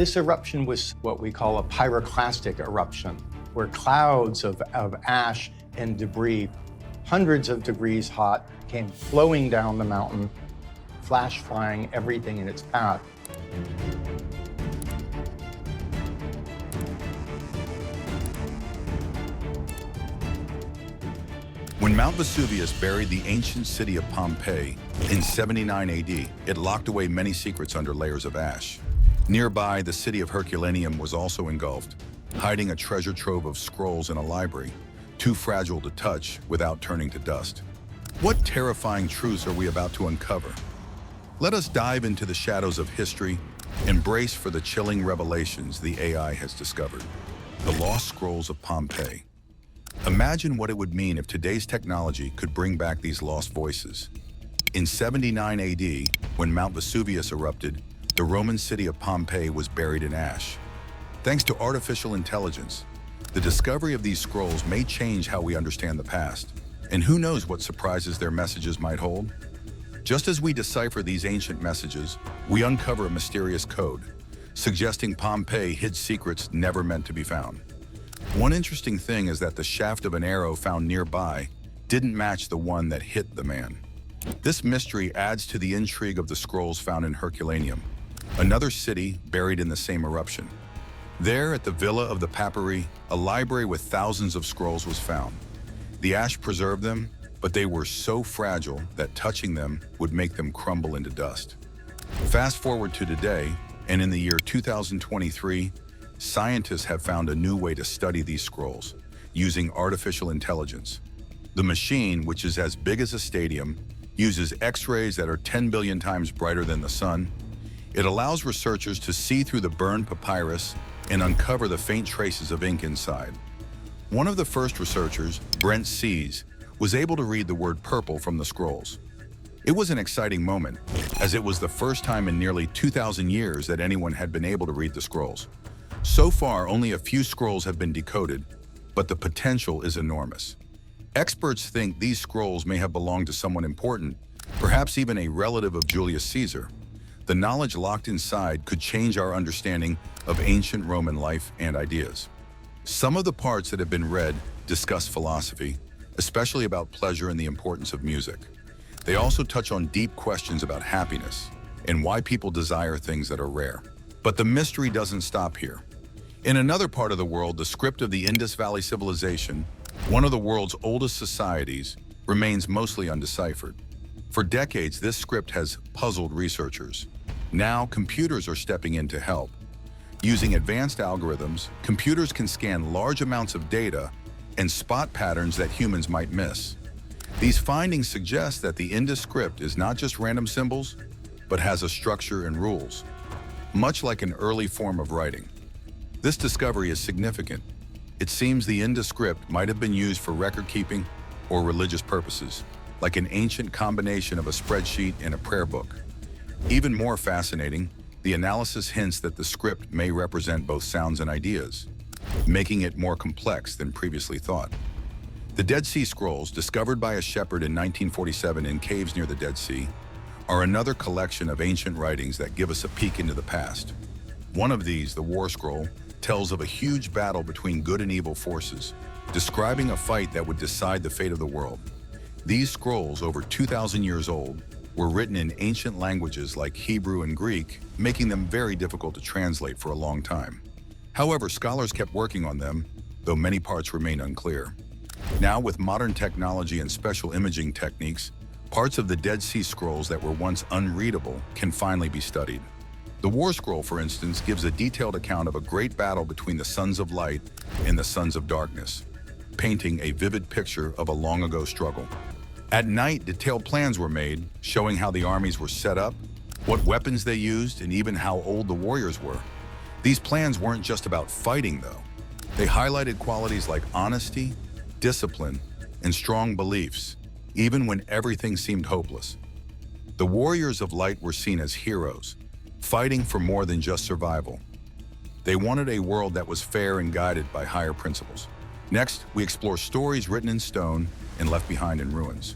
This eruption was what we call a pyroclastic eruption, where clouds of ash and debris, hundreds of degrees hot, came flowing down the mountain, flash flying everything in its path. When Mount Vesuvius buried the ancient city of Pompeii in 79 AD, it locked away many secrets under layers of ash. Nearby, the city of Herculaneum was also engulfed, hiding a treasure trove of scrolls in a library, too fragile to touch without turning to dust. What terrifying truths are we about to uncover? Let us dive into the shadows of history and brace for the chilling revelations the AI has discovered. The Lost Scrolls of Pompeii. Imagine what it would mean if today's technology could bring back these lost voices. In 79 AD, when Mount Vesuvius erupted, the Roman city of Pompeii was buried in ash. Thanks to artificial intelligence, the discovery of these scrolls may change how we understand the past, and who knows what surprises their messages might hold? Just as we decipher these ancient messages, we uncover a mysterious code, suggesting Pompeii hid secrets never meant to be found. One interesting thing is that the shaft of an arrow found nearby didn't match the one that hit the man. This mystery adds to the intrigue of the scrolls found in Herculaneum, another city buried in the same eruption. There, at the Villa of the Papyri, a library with thousands of scrolls was found. The ash preserved them, but they were so fragile that touching them would make them crumble into dust. Fast forward to today, and in the year 2023, scientists have found a new way to study these scrolls, using artificial intelligence. The machine, which is as big as a stadium, uses X-rays that are 10 billion times brighter than the sun. It allows researchers to see through the burned papyrus and uncover the faint traces of ink inside. One of the first researchers, Brent Sees, was able to read the word purple from the scrolls. It was an exciting moment, as it was the first time in nearly 2,000 years that anyone had been able to read the scrolls. So far, only a few scrolls have been decoded, but the potential is enormous. Experts think these scrolls may have belonged to someone important, perhaps even a relative of Julius Caesar. The knowledge locked inside could change our understanding of ancient Roman life and ideas. Some of the parts that have been read discuss philosophy, especially about pleasure and the importance of music. They also touch on deep questions about happiness and why people desire things that are rare. But the mystery doesn't stop here. In another part of the world, the script of the Indus Valley Civilization, one of the world's oldest societies, remains mostly undeciphered. For decades, this script has puzzled researchers. Now, computers are stepping in to help. Using advanced algorithms, computers can scan large amounts of data and spot patterns that humans might miss. These findings suggest that the Indus script is not just random symbols, but has a structure and rules, much like an early form of writing. This discovery is significant. It seems the Indus script might have been used for record keeping or religious purposes, like an ancient combination of a spreadsheet and a prayer book. Even more fascinating, the analysis hints that the script may represent both sounds and ideas, making it more complex than previously thought. The Dead Sea Scrolls, discovered by a shepherd in 1947 in caves near the Dead Sea, are another collection of ancient writings that give us a peek into the past. One of these, the War Scroll, tells of a huge battle between good and evil forces, describing a fight that would decide the fate of the world. These scrolls, over 2,000 years old, were written in ancient languages like Hebrew and Greek, making them very difficult to translate for a long time. However, scholars kept working on them, though many parts remain unclear. Now, with modern technology and special imaging techniques, parts of the Dead Sea Scrolls that were once unreadable can finally be studied. The War Scroll, for instance, gives a detailed account of a great battle between the Sons of Light and the Sons of Darkness, painting a vivid picture of a long-ago struggle. At night, detailed plans were made, showing how the armies were set up, what weapons they used, and even how old the warriors were. These plans weren't just about fighting, though. They highlighted qualities like honesty, discipline, and strong beliefs, even when everything seemed hopeless. The warriors of light were seen as heroes, fighting for more than just survival. They wanted a world that was fair and guided by higher principles. Next, we explore stories written in stone and left behind in ruins.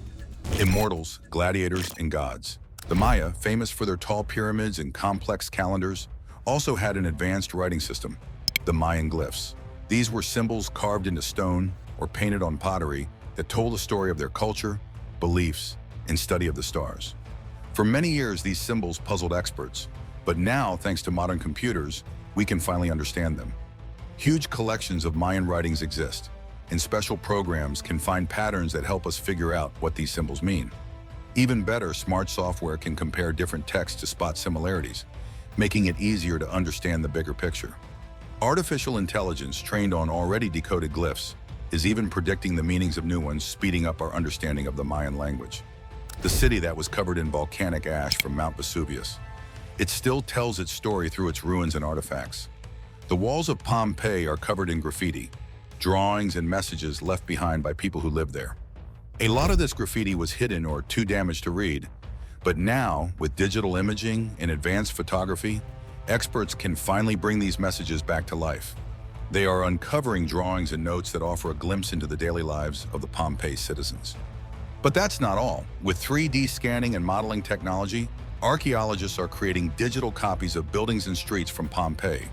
Immortals, gladiators, and gods. The Maya, famous for their tall pyramids and complex calendars, also had an advanced writing system, the Mayan glyphs. These were symbols carved into stone or painted on pottery that told a story of their culture, beliefs, and study of the stars. For many years, these symbols puzzled experts, but now, thanks to modern computers, we can finally understand them. Huge collections of Mayan writings exist, and special programs can find patterns that help us figure out what these symbols mean. Even better, smart software can compare different texts to spot similarities, making it easier to understand the bigger picture. Artificial intelligence trained on already decoded glyphs is even predicting the meanings of new ones, speeding up our understanding of the Mayan language. The city that was covered in volcanic ash from Mount Vesuvius. It still tells its story through its ruins and artifacts. The walls of Pompeii are covered in graffiti, drawings and messages left behind by people who lived there. A lot of this graffiti was hidden or too damaged to read, but now, with digital imaging and advanced photography, experts can finally bring these messages back to life. They are uncovering drawings and notes that offer a glimpse into the daily lives of the Pompeii citizens. But that's not all. With 3D scanning and modeling technology, archaeologists are creating digital copies of buildings and streets from Pompeii.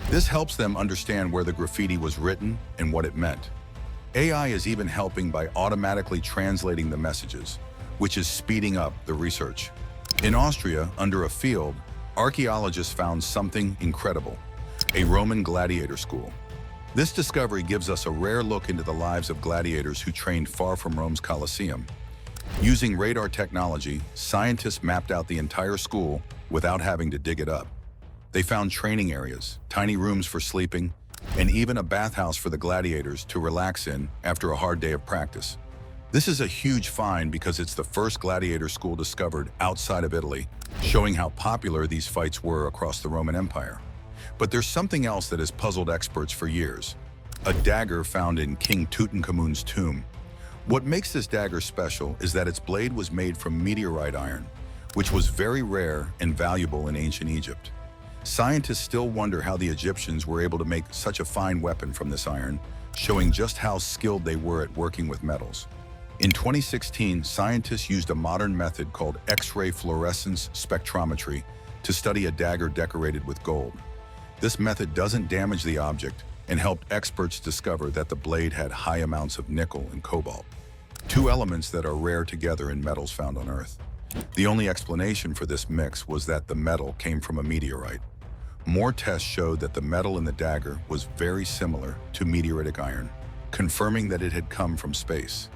This helps them understand where the graffiti was written and what it meant. AI is even helping by automatically translating the messages, which is speeding up the research. In Austria, under a field, archaeologists found something incredible: a Roman gladiator school. This discovery gives us a rare look into the lives of gladiators who trained far from Rome's Colosseum. Using radar technology, scientists mapped out the entire school without having to dig it up. They found training areas, tiny rooms for sleeping, and even a bathhouse for the gladiators to relax in after a hard day of practice. This is a huge find because it's the first gladiator school discovered outside of Italy, showing how popular these fights were across the Roman Empire. But there's something else that has puzzled experts for years: a dagger found in King Tutankhamun's tomb. What makes this dagger special is that its blade was made from meteorite iron, which was very rare and valuable in ancient Egypt. Scientists still wonder how the Egyptians were able to make such a fine weapon from this iron, showing just how skilled they were at working with metals. In 2016, scientists used a modern method called X-ray fluorescence spectrometry to study a dagger decorated with gold. This method doesn't damage the object and helped experts discover that the blade had high amounts of nickel and cobalt, two elements that are rare together in metals found on Earth. The only explanation for this mix was that the metal came from a meteorite. More tests showed that the metal in the dagger was very similar to meteoritic iron, confirming that it had come from space.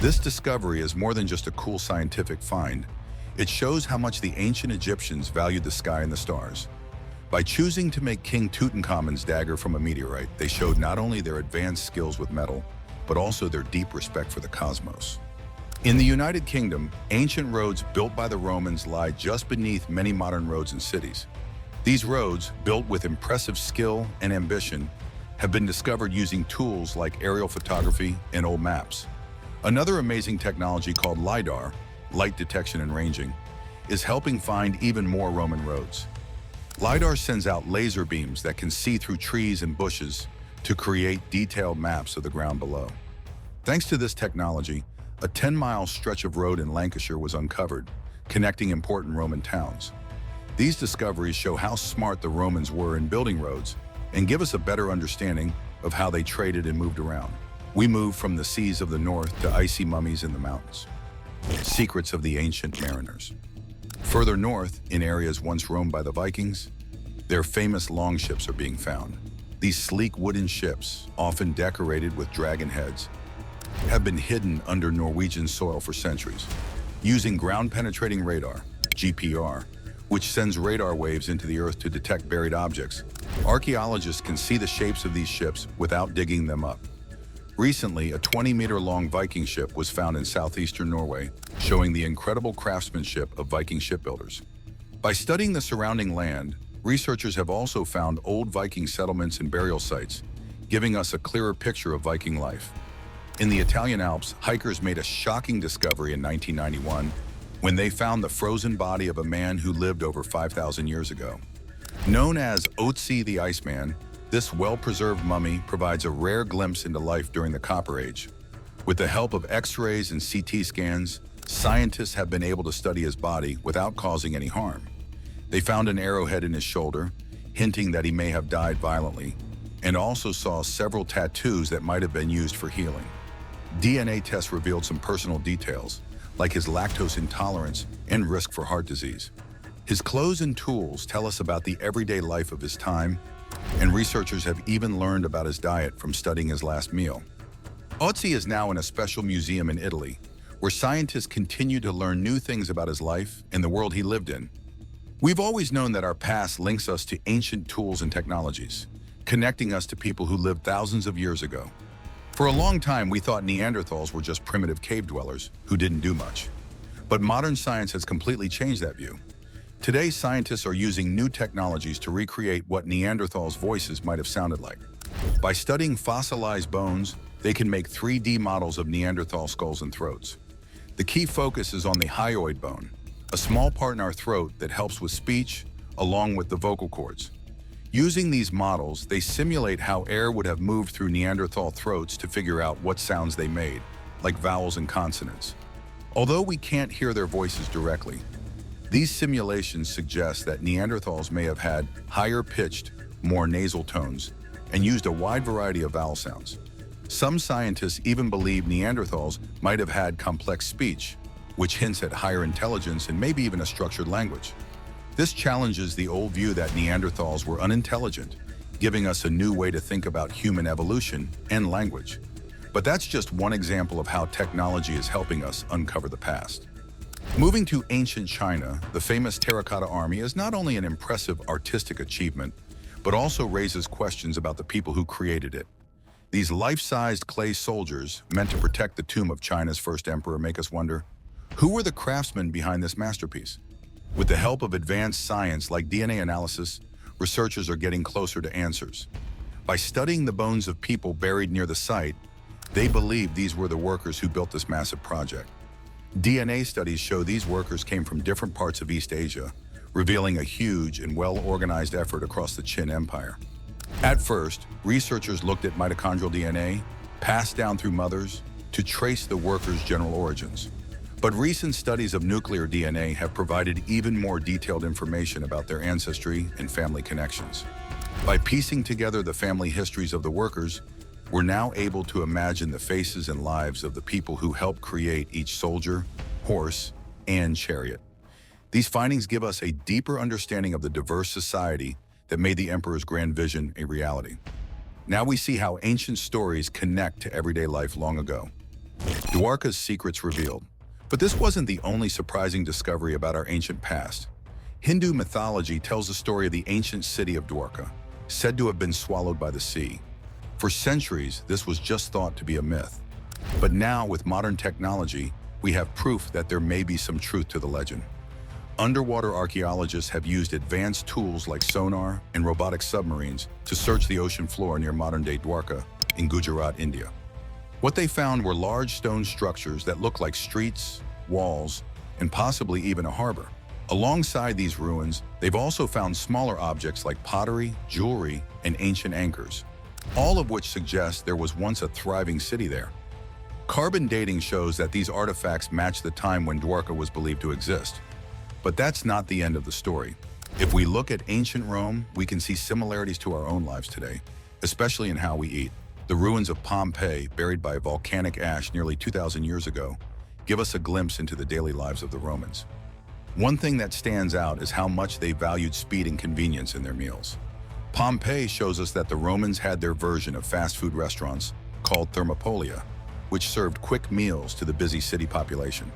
This discovery is more than just a cool scientific find. It shows how much the ancient Egyptians valued the sky and the stars. By choosing to make King Tutankhamun's dagger from a meteorite, they showed not only their advanced skills with metal, but also their deep respect for the cosmos. In the United Kingdom, ancient roads built by the Romans lie just beneath many modern roads and cities. These roads, built with impressive skill and ambition, have been discovered using tools like aerial photography and old maps. Another amazing technology called LiDAR, light detection and ranging, is helping find even more Roman roads. LiDAR sends out laser beams that can see through trees and bushes to create detailed maps of the ground below. Thanks to this technology, a 10-mile stretch of road in Lancashire was uncovered, connecting important Roman towns. These discoveries show how smart the Romans were in building roads and give us a better understanding of how they traded and moved around. We moved from the seas of the north to icy mummies in the mountains. Secrets of the ancient mariners. Further north, in areas once roamed by the Vikings, their famous longships are being found. These sleek wooden ships, often decorated with dragon heads, have been hidden under Norwegian soil for centuries. Using ground-penetrating radar, GPR, which sends radar waves into the earth to detect buried objects, archaeologists can see the shapes of these ships without digging them up. Recently, a 20-meter-long Viking ship was found in southeastern Norway, showing the incredible craftsmanship of Viking shipbuilders. By studying the surrounding land, researchers have also found old Viking settlements and burial sites, giving us a clearer picture of Viking life. In the Italian Alps, hikers made a shocking discovery in 1991 when they found the frozen body of a man who lived over 5,000 years ago. Known as Otzi the Iceman, this well-preserved mummy provides a rare glimpse into life during the Copper Age. With the help of X-rays and CT scans, scientists have been able to study his body without causing any harm. They found an arrowhead in his shoulder, hinting that he may have died violently, and also saw several tattoos that might have been used for healing. DNA tests revealed some personal details, like his lactose intolerance and risk for heart disease. His clothes and tools tell us about the everyday life of his time, and researchers have even learned about his diet from studying his last meal. Ötzi is now in a special museum in Italy, where scientists continue to learn new things about his life and the world he lived in. We've always known that our past links us to ancient tools and technologies, connecting us to people who lived thousands of years ago. For a long time, we thought Neanderthals were just primitive cave dwellers who didn't do much. But modern science has completely changed that view. Today, scientists are using new technologies to recreate what Neanderthals' voices might have sounded like. By studying fossilized bones, they can make 3D models of Neanderthal skulls and throats. The key focus is on the hyoid bone, a small part in our throat that helps with speech, along with the vocal cords. Using these models, they simulate how air would have moved through Neanderthal throats to figure out what sounds they made, like vowels and consonants. Although we can't hear their voices directly, these simulations suggest that Neanderthals may have had higher-pitched, more nasal tones, and used a wide variety of vowel sounds. Some scientists even believe Neanderthals might have had complex speech, which hints at higher intelligence and maybe even a structured language. This challenges the old view that Neanderthals were unintelligent, giving us a new way to think about human evolution and language. But that's just one example of how technology is helping us uncover the past. Moving to ancient China, the famous Terracotta Army is not only an impressive artistic achievement, but also raises questions about the people who created it. These life-sized clay soldiers, meant to protect the tomb of China's first emperor, make us wonder, who were the craftsmen behind this masterpiece? With the help of advanced science like DNA analysis, researchers are getting closer to answers. By studying the bones of people buried near the site, they believe these were the workers who built this massive project. DNA studies show these workers came from different parts of East Asia, revealing a huge and well-organized effort across the Qin Empire. At first, researchers looked at mitochondrial DNA, passed down through mothers, to trace the workers' general origins. But recent studies of nuclear DNA have provided even more detailed information about their ancestry and family connections. By piecing together the family histories of the workers, we're now able to imagine the faces and lives of the people who helped create each soldier, horse, and chariot. These findings give us a deeper understanding of the diverse society that made the emperor's grand vision a reality. Now we see how ancient stories connect to everyday life long ago. Dwarka's secrets revealed. But this wasn't the only surprising discovery about our ancient past. Hindu mythology tells the story of the ancient city of Dwarka, said to have been swallowed by the sea. For centuries, this was just thought to be a myth. But now, with modern technology, we have proof that there may be some truth to the legend. Underwater archaeologists have used advanced tools like sonar and robotic submarines to search the ocean floor near modern-day Dwarka in Gujarat, India. What they found were large stone structures that look like streets, walls, and possibly even a harbor. Alongside these ruins, they've also found smaller objects like pottery, jewelry, and ancient anchors, all of which suggest there was once a thriving city there. Carbon dating shows that these artifacts match the time when Dwarka was believed to exist. But that's not the end of the story. If we look at ancient Rome, we can see similarities to our own lives today, especially in how we eat. The ruins of Pompeii, buried by volcanic ash nearly 2,000 years ago, give us a glimpse into the daily lives of the Romans. One thing that stands out is how much they valued speed and convenience in their meals. Pompeii shows us that the Romans had their version of fast food restaurants called thermopolia, which served quick meals to the busy city population.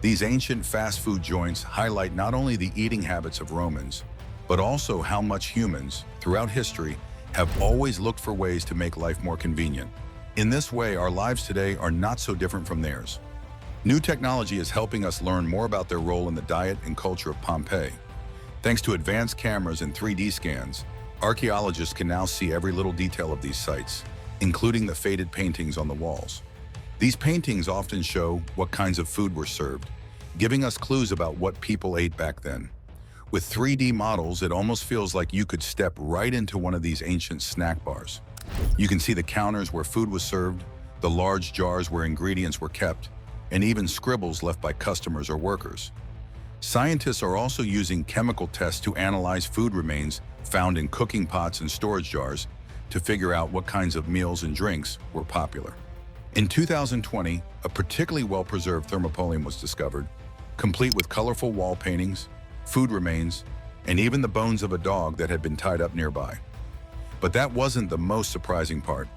These ancient fast food joints highlight not only the eating habits of Romans, but also how much humans, throughout history, have always looked for ways to make life more convenient. In this way, our lives today are not so different from theirs. New technology is helping us learn more about their role in the diet and culture of Pompeii. Thanks to advanced cameras and 3D scans, archaeologists can now see every little detail of these sites, including the faded paintings on the walls. These paintings often show what kinds of food were served, giving us clues about what people ate back then. With 3D models, it almost feels like you could step right into one of these ancient snack bars. You can see the counters where food was served, the large jars where ingredients were kept, and even scribbles left by customers or workers. Scientists are also using chemical tests to analyze food remains found in cooking pots and storage jars to figure out what kinds of meals and drinks were popular. In 2020, a particularly well-preserved thermopolium was discovered, complete with colorful wall paintings, food remains, and even the bones of a dog that had been tied up nearby. But that wasn't the most surprising part.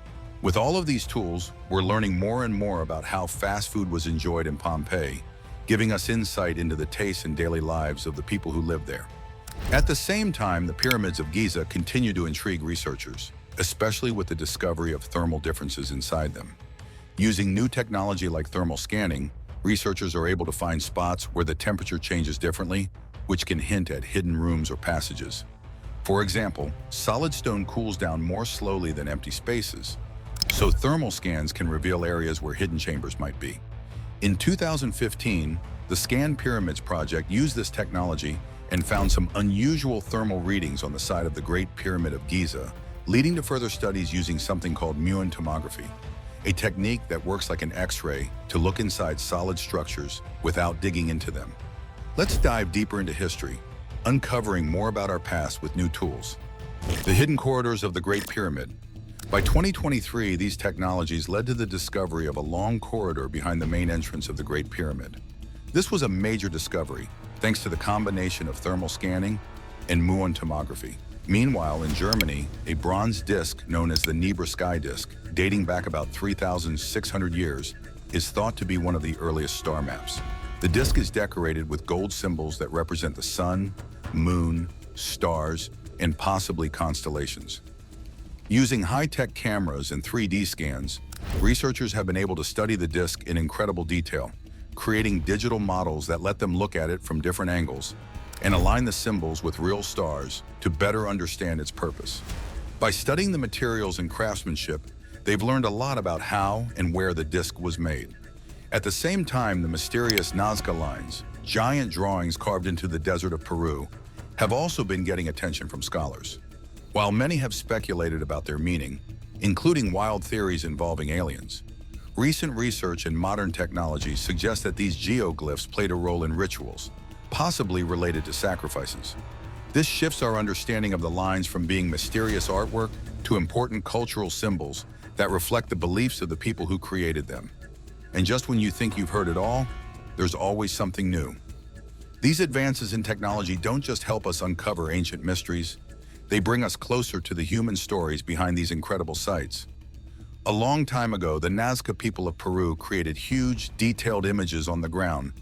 With all of these tools, we're learning more and more about how fast food was enjoyed in Pompeii, giving us insight into the tastes and daily lives of the people who lived there. At the same time, the pyramids of Giza continue to intrigue researchers, especially with the discovery of thermal differences inside them. Using new technology like thermal scanning, researchers are able to find spots where the temperature changes differently, which can hint at hidden rooms or passages. For example, solid stone cools down more slowly than empty spaces, so thermal scans can reveal areas where hidden chambers might be. In 2015, the Scan Pyramids project used this technology and found some unusual thermal readings on the side of the Great Pyramid of Giza, leading to further studies using something called muon tomography, a technique that works like an X-ray to look inside solid structures without digging into them. Let's dive deeper into history, uncovering more about our past with new tools. The hidden corridors of the Great Pyramid. By 2023, these technologies led to the discovery of a long corridor behind the main entrance of the Great Pyramid. This was a major discovery, thanks to the combination of thermal scanning and muon tomography. Meanwhile, in Germany, a bronze disc known as the Nebra Sky Disk, dating back about 3,600 years, is thought to be one of the earliest star maps. The disk is decorated with gold symbols that represent the sun, moon, stars, and possibly constellations. Using high-tech cameras and 3D scans, researchers have been able to study the disk in incredible detail, creating digital models that let them look at it from different angles and align the symbols with real stars to better understand its purpose. By studying the materials and craftsmanship, they've learned a lot about how and where the disk was made. At the same time, the mysterious Nazca lines, giant drawings carved into the desert of Peru, have also been getting attention from scholars. While many have speculated about their meaning, including wild theories involving aliens, recent research and modern technology suggests that these geoglyphs played a role in rituals, possibly related to sacrifices. This shifts our understanding of the lines from being mysterious artwork to important cultural symbols that reflect the beliefs of the people who created them. And just when you think you've heard it all, there's always something new. These advances in technology don't just help us uncover ancient mysteries, they bring us closer to the human stories behind these incredible sites. A long time ago, the Nazca people of Peru created huge, detailed images on the ground,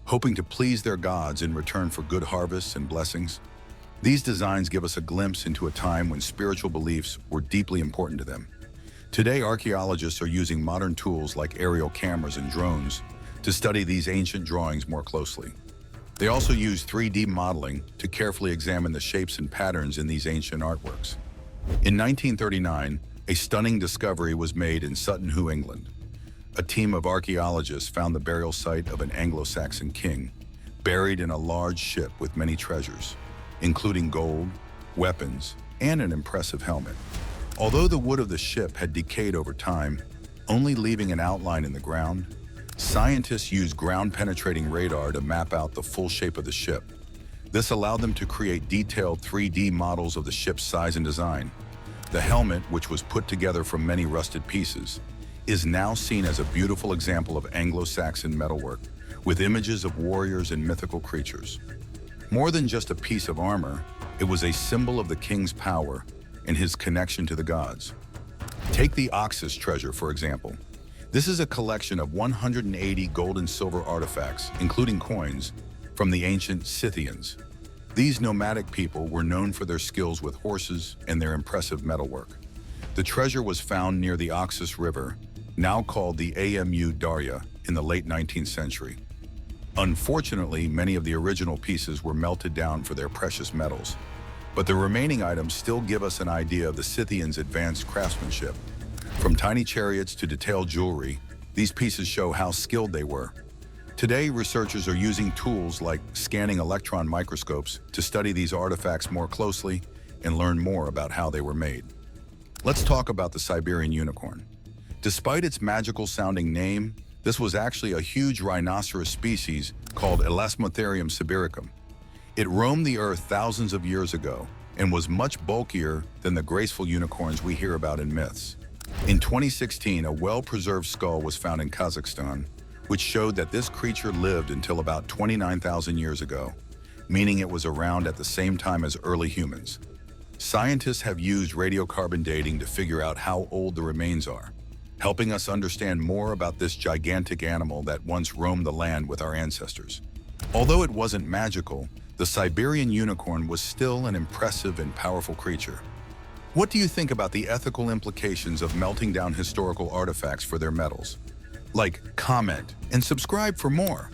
hoping to please their gods in return for good harvests and blessings. These designs give us a glimpse into a time when spiritual beliefs were deeply important to them. Today, archaeologists are using modern tools like aerial cameras and drones to study these ancient drawings more closely. They also use 3D modeling to carefully examine the shapes and patterns in these ancient artworks. In 1939, a stunning discovery was made in Sutton Hoo, England. A team of archaeologists found the burial site of an Anglo-Saxon king, buried in a large ship with many treasures, including gold, weapons, and an impressive helmet. Although the wood of the ship had decayed over time, only leaving an outline in the ground, scientists used ground-penetrating radar to map out the full shape of the ship. This allowed them to create detailed 3D models of the ship's size and design. The helmet, which was put together from many rusted pieces, is now seen as a beautiful example of Anglo-Saxon metalwork, with images of warriors and mythical creatures. More than just a piece of armor, it was a symbol of the king's power and his connection to the gods. Take the Oxus treasure, for example. This is a collection of 180 gold and silver artifacts, including coins, from the ancient Scythians. These nomadic people were known for their skills with horses and their impressive metalwork. The treasure was found near the Oxus River, now called the Amu Darya, in the late 19th century. Unfortunately, many of the original pieces were melted down for their precious metals, but the remaining items still give us an idea of the Scythians' advanced craftsmanship. From tiny chariots to detailed jewelry, these pieces show how skilled they were. Today, researchers are using tools like scanning electron microscopes to study these artifacts more closely and learn more about how they were made. Let's talk about the Siberian unicorn. Despite its magical-sounding name, this was actually a huge rhinoceros species called Elasmotherium sibiricum. It roamed the earth thousands of years ago and was much bulkier than the graceful unicorns we hear about in myths. In 2016, a well-preserved skull was found in Kazakhstan, which showed that this creature lived until about 29,000 years ago, meaning it was around at the same time as early humans. Scientists have used radiocarbon dating to figure out how old the remains are, helping us understand more about this gigantic animal that once roamed the land with our ancestors. Although it wasn't magical, the Siberian unicorn was still an impressive and powerful creature. What do you think about the ethical implications of melting down historical artifacts for their metals? Like, comment, and subscribe for more.